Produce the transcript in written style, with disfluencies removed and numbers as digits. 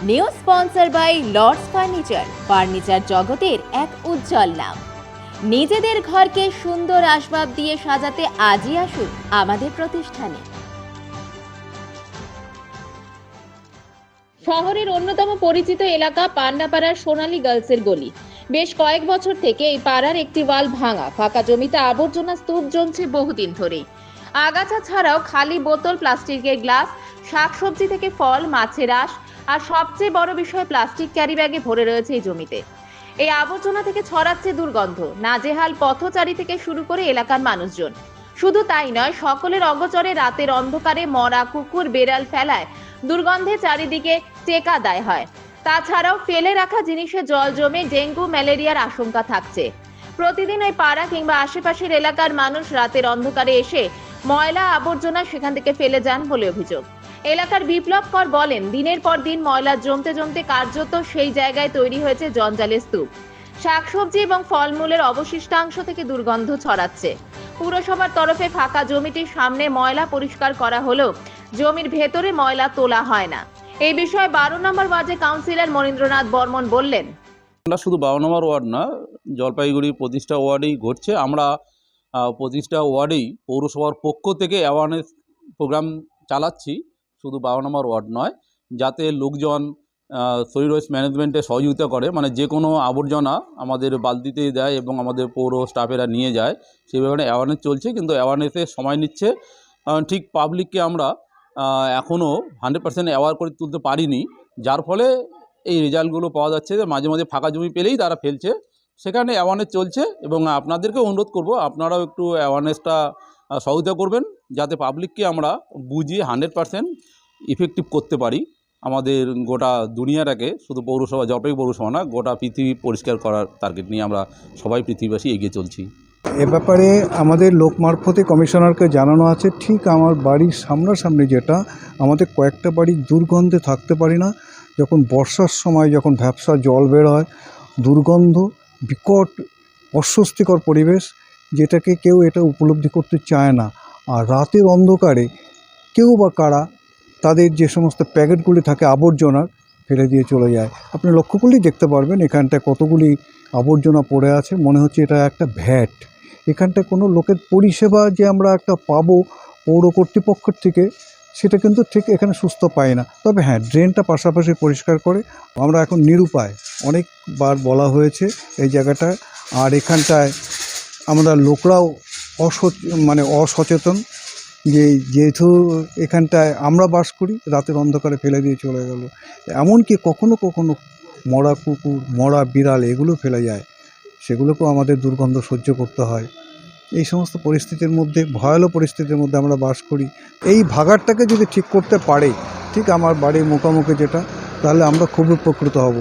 New sponsor by Lords furniture জগতের এক উজ্জ্বল নাম। নিজেদের ঘরকে সুন্দর আসবাব দিয়ে সাজাতে আজই আসুন আমাদের প্রতিষ্ঠানে। শহরের অন্যতম পরিচিত এলাকা পান্ডাপাড়ার সোনালী গার্লসের গলি। বেশ কয়েক বছর থেকে এই পাড়ার একটি ওয়াল ভাঙা, ফাঁকা জমিতে আবর্জনা স্তূপ জমছে বহুদিন ধরেই। আগাছা ছাড়াও খালি বোতল, প্লাস্টিকের গ্লাস, শাকসবজি থেকে ফল, মাছের আঁশ আর সবচেয়ে বড় বিষয় প্লাস্টিক ক্যারি ব্যাগে ভরে রয়েছে এই জমিতে। এই আবর্জনা থেকে ছড়াচ্ছে দুর্গন্ধ, নাজেহাল পথচারী থেকে শুরু করে এলাকার মানুষজন। শুধু তাই নয়, সকলের অগোচরে রাতের অন্ধকারে মরা কুকুর, বেড়াল ফেলায় দুর্গন্ধে চারিদিকে টেকা দায় হয়। তাছাড়াও ফেলে রাখা জিনিসে জল জমে ডেঙ্গু, ম্যালেরিয়ার আশঙ্কা থাকছে। প্রতিদিন ওই পাড়া কিংবা আশেপাশের এলাকার মানুষ রাতের অন্ধকারে এসে ময়লা আবর্জনা সেখান থেকে ফেলে যান বলে অভিযোগ। এলাকার বিপ্লব কর বলেন, দিনের পর দিন ময়লা জমতে জমতে কার্যত সেই জায়গায় তৈরি হয়েছে জঞ্জালের স্তূপ। শাকসবজি এবং ফলমূলের অবশিষ্টাংশ থেকে দুর্গন্ধ ছড়াচ্ছে। পুরসভার তরফে ফাঁকা জমিটির সামনে ময়লা পরিষ্কার করা হলেও জমির ভেতরে ময়লা তোলা হয় না। এই বিষয়ে 12 নম্বর ওয়ার্ডে কাউন্সিলর মনীন্দ্রনাথ বর্মন বললেন, শুধু 12 নম্বর ওয়ার্ড না, জলপাইগুড়ি প্রতিষ্ঠা ওয়ার্ডেই ঘটছে। আমরা প্রতিষ্ঠা ওয়ার্ডেই পৌরসভার পক্ষ থেকে অ্যাওয়ারনেস প্রোগ্রাম চালাচ্ছি, শুধু 12 নম্বর ওয়ার্ড নয়, যাতে লোকজন সলিড ওয়েস্ট ম্যানেজমেন্টে সহযোগিতা করে, মানে যে কোনো আবর্জনা আমাদের বালতিতে দেয় এবং আমাদের পৌর স্টাফেরা নিয়ে যায়, সেই ব্যাপারে অ্যাওয়ারনেস চলছে। কিন্তু অ্যাওয়ারনেসে সময় নিচ্ছে, ঠিক পাবলিককে আমরা এখনও 100% অ্যাওয়ার করে তুলতে পারিনি, যার ফলে এই রেজাল্টগুলো পাওয়া যাচ্ছে যে মাঝে মাঝে ফাঁকা জমি পেলেই তারা ফেলছে। সেখানে অ্যাওয়ারনেস চলছে এবং আপনাদেরকেও অনুরোধ করব আপনারাও একটু অ্যাওয়ারনেসটা সহযোগিতা করবেন, যাতে পাবলিককে আমরা বুঝিয়ে 100% ইফেক্টিভ করতে পারি। আমাদের গোটা দুনিয়াটাকে, শুধু পৌরসভা, জলপাইগুড়ি পৌরসভা না, গোটা পৃথিবী পরিষ্কার করার টার্গেট নিয়ে আমরা সবাই পৃথিবীবাসী এগিয়ে চলছি। এ ব্যাপারে আমাদের লোক মারফতে কমিশনারকে জানানো আছে। ঠিক আমার বাড়ির সামনাসামনি যেটা, আমাদের কয়েকটা বাড়ির দুর্গন্ধে থাকতে পারি না। যখন বর্ষার সময় যখন ভ্যাপসা জল বের হয়, দুর্গন্ধ, বিকট অস্বস্তিকর পরিবেশ, যেটাকে কেউ এটা উপলব্ধি করতে চায় না। আর রাতের অন্ধকারে কেউ বা কারা তাদের যে সমস্ত প্যাকেটগুলি থাকে আবর্জনার, ফেলে দিয়ে চলে যায়। আপনি লক্ষ্য করলেই দেখতে পারবেন এখানটায় কতগুলি আবর্জনা পড়ে আছে। মনে হচ্ছে এটা একটা ভ্যাট। এখানটায় কোনো লোকের পরিষেবা যে আমরা একটা পাবো পৌর কর্তৃপক্ষের থেকে, সেটা কিন্তু ঠিক এখানে সুস্থ পাই না। তবে হ্যাঁ, ড্রেনটা পাশাপাশি পরিষ্কার করে। আমরা এখন নিরুপায়, অনেকবার বলা হয়েছে এই জায়গাটায়। আর এখানটায় আমরা লোকরাও অসচেতন, যেহেতু এখানটায় আমরা বাস করি, রাতের অন্ধকারে ফেলে দিয়ে চলে গেল। এমনকি কখনো কখনো মরা কুকুর, মরা বিড়াল এগুলো ফেলে যায়, সেগুলোকেও আমাদের দুর্গন্ধ সহ্য করতে হয়। এই সমস্ত পরিস্থিতির মধ্যে, ভয়াবহ পরিস্থিতির মধ্যে আমরা বাস করি। এই ভাগাড়টাকে যদি ঠিক করতে পারে, ঠিক আমার বাড়ির মুখোমুখি যেটা, তাহলে আমরা খুব উপকৃত হব।